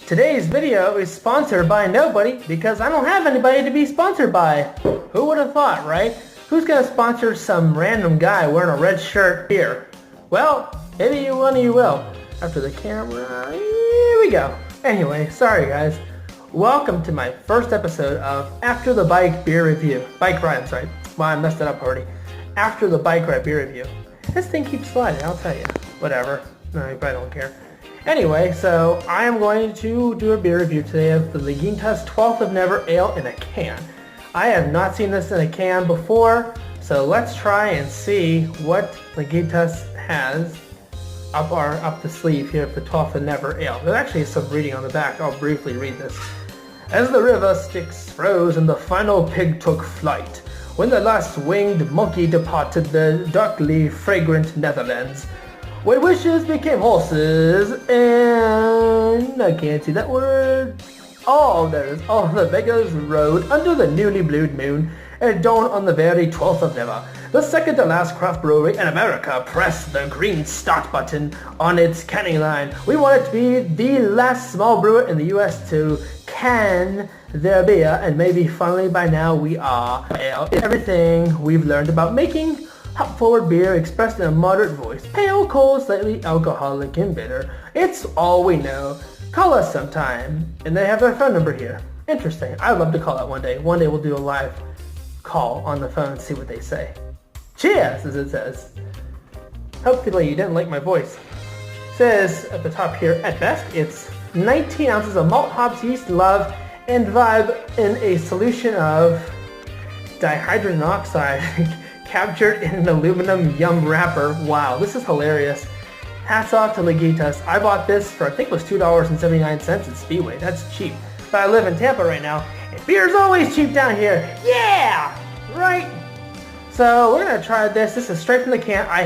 Today's video is sponsored by nobody because I don't have anybody to be sponsored by. Who would have thought, right? Who's going to sponsor some random guy wearing a red shirt here? Well, maybe one of you will. After the camera, here we go. Anyway, sorry guys. Welcome to my first episode of After the Bike Beer Review. Bike ride, I'm sorry. Well, I messed it up already. After the Bike Ride Beer Review. This thing keeps sliding, I'll tell you. Whatever. No, you probably don't care. Anyway, so I am going to do a beer review today of the Lagunitas 12th of Never Ale in a can. I have not seen this in a can before, so let's try and see what Lagunitas has up the sleeve here for 12th of Never Ale. There's actually some reading on the back. I'll briefly read this. As the river Styx froze and the final pig took flight, when the last winged monkey departed the darkly fragrant Netherlands, when wishes became horses, and I can't see that word. All the beggars rode under the newly blued moon at dawn on the very 12th of Never. The second to last craft brewery in America pressed the green start button on its canning line. We want it to be the last small brewer in the US to can their beer, and maybe finally by now we are. Ale is everything we've learned about making hop-forward beer expressed in a moderate voice. Pale, cold, slightly alcoholic, and bitter. It's all we know. Call us sometime. And they have their phone number here. Interesting. I'd love to call that one day. One day we'll do a live call on the phone and see what they say. Cheers, as it says. Hopefully you didn't like my voice. It says at the top here, at best, it's 19 ounces of malt, hops, yeast, love, and vibe in a solution of dihydrogen oxide captured in an aluminum yum wrapper. Wow, this is hilarious. Hats off to Lagunitas. I bought this for, I think it was $2.79 at Speedway. That's cheap. But I live in Tampa right now, and beer's always cheap down here. Yeah! Right? So we're gonna try this. This is straight from the can. I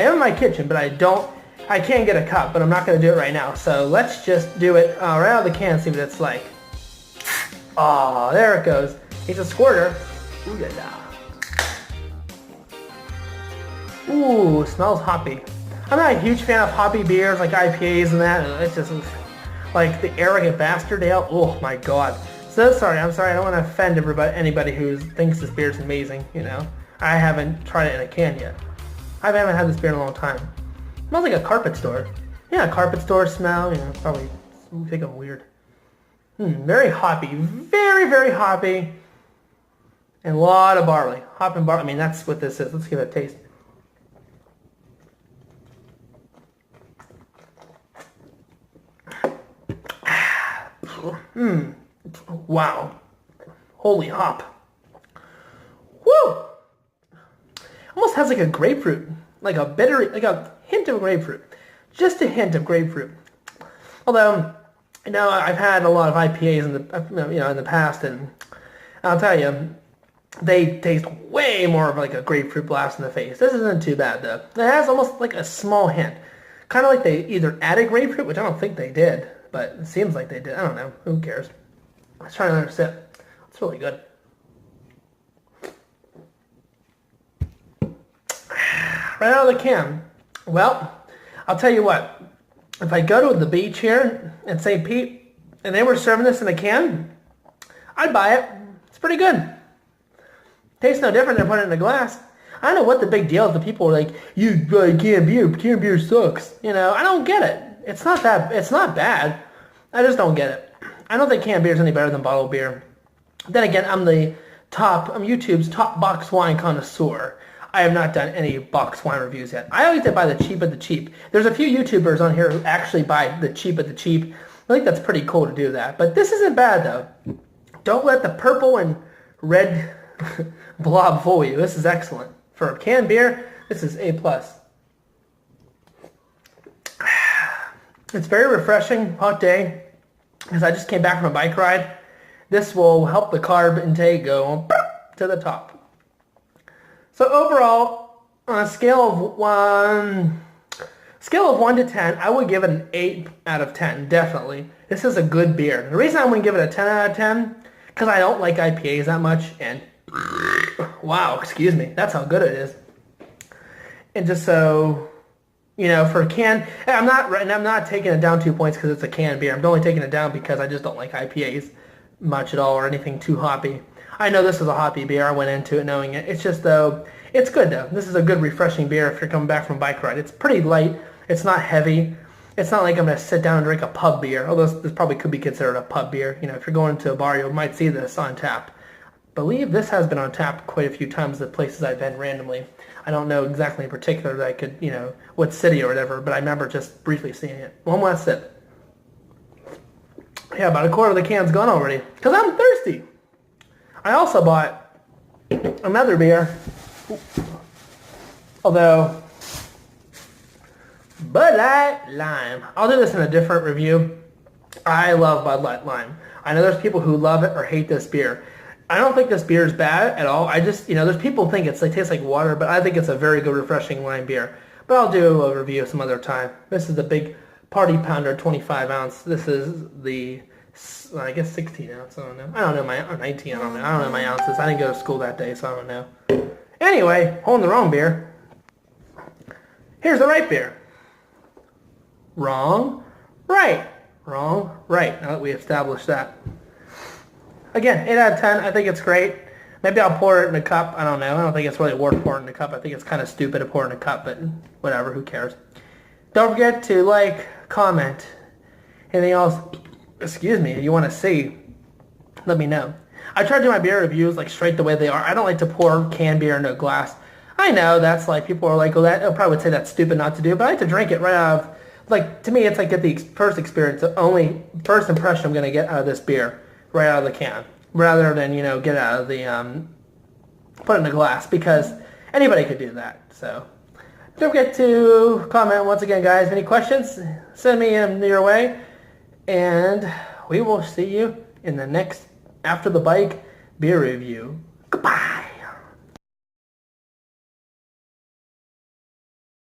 am in my kitchen, but I can't get a cup, but I'm not gonna do it right now. So let's just do it right out of the can and see what it's like. Oh, there it goes. It's a squirter. Ooh la la. Ooh, smells hoppy. I'm not a huge fan of hoppy beers like IPAs and that. It's just like the arrogant bastard ale. Oh my god. So sorry, I'm sorry. I don't want to offend anybody who thinks this beer's amazing, you know. I haven't tried it in a can yet. I haven't had this beer in a long time. It smells like a carpet store. Yeah, a carpet store smell, you know, probably think I'm weird. Very hoppy. Very, very hoppy. And a lot of barley. Hop and barley. I mean, that's what this is. Let's give it a taste. Wow. Holy hop. Woo! Almost has like a grapefruit. Like a bitter, like a hint of grapefruit. Just a hint of grapefruit. Although, you know, I've had a lot of IPAs in the past, and I'll tell you, they taste way more of like a grapefruit blast in the face. This isn't too bad though. It has almost like a small hint. Kind of like they either added grapefruit, which I don't think they did, but it seems like they did. I don't know. Who cares? Let's try another sip. It's really good. Right out of the can. Well, I'll tell you what. If I go to the beach here in St. Pete and they were serving this in a can, I'd buy it. It's pretty good. Tastes no different than putting it in a glass. I don't know what the big deal is. The people are like, you buy canned beer. Canned beer sucks. You know, I don't get it. It's not bad. I just don't get it. I don't think canned beer is any better than bottled beer. Then again, I'm YouTube's top box wine connoisseur. I have not done any box wine reviews yet. I always buy the cheap of the cheap. There's a few YouTubers on here who actually buy the cheap of the cheap. I think that's pretty cool to do that. But this isn't bad though. Don't let the purple and red blob fool you. This is excellent. For canned beer, this is A+. It's very refreshing, hot day, because I just came back from a bike ride. This will help the carb intake go to the top. So overall, on a scale of 1 to 10, I would give it an 8 out of 10, definitely. This is a good beer. The reason I wouldn't give it a 10 out of 10, because I don't like IPAs that much, and wow, excuse me, that's how good it is. And just so For a can. And I'm not taking it down 2 points because it's a canned beer. I'm only taking it down because I just don't like IPAs much at all or anything too hoppy. I know this is a hoppy beer. I went into it knowing it. It's just though, it's good though. This is a good refreshing beer if you're coming back from a bike ride. It's pretty light. It's not heavy. It's not like I'm going to sit down and drink a pub beer, although this probably could be considered a pub beer. If you're going to a bar, you might see this on tap. I believe this has been on tap quite a few times at places I've been randomly. I don't know exactly in particular that I could, what city or whatever, but I remember just briefly seeing it. One last sip. Yeah, about a quarter of the can's gone already, because I'm thirsty. I also bought another beer, although Bud Light Lime. I'll do this in a different review. I love Bud Light Lime. I know there's people who love it or hate this beer. I don't think this beer is bad at all. I just, there's people who think it tastes like water, but I think it's a very good, refreshing lime beer. But I'll do a review some other time. This is the big Party Pounder 25 ounce. This is the, I guess 16 ounce. I don't know. I don't know my 19. I don't know my ounces. I didn't go to school that day, so I don't know. Anyway, holding the wrong beer. Here's the right beer. Wrong, right. Wrong, right. Now that we established that. Again, 8 out of 10. I think it's great. Maybe I'll pour it in a cup. I don't know. I don't think it's really worth pouring in a cup. I think it's kind of stupid to pour in a cup, but whatever. Who cares? Don't forget to like, comment. Anything else, you want to see, let me know. I try to do my beer reviews like straight the way they are. I don't like to pour canned beer into a glass. I know that's like, people are like, oh, they'll probably would say that's stupid not to do, but I like to drink it right out of, like, to me, it's like get the first experience, the only first impression I'm going to get out of this beer right out of the can, rather than, get out of the, put it in a glass, because anybody could do that. So don't forget to comment once again, guys. Any questions, send me your way, and we will see you in the next After the Bike beer review. Goodbye.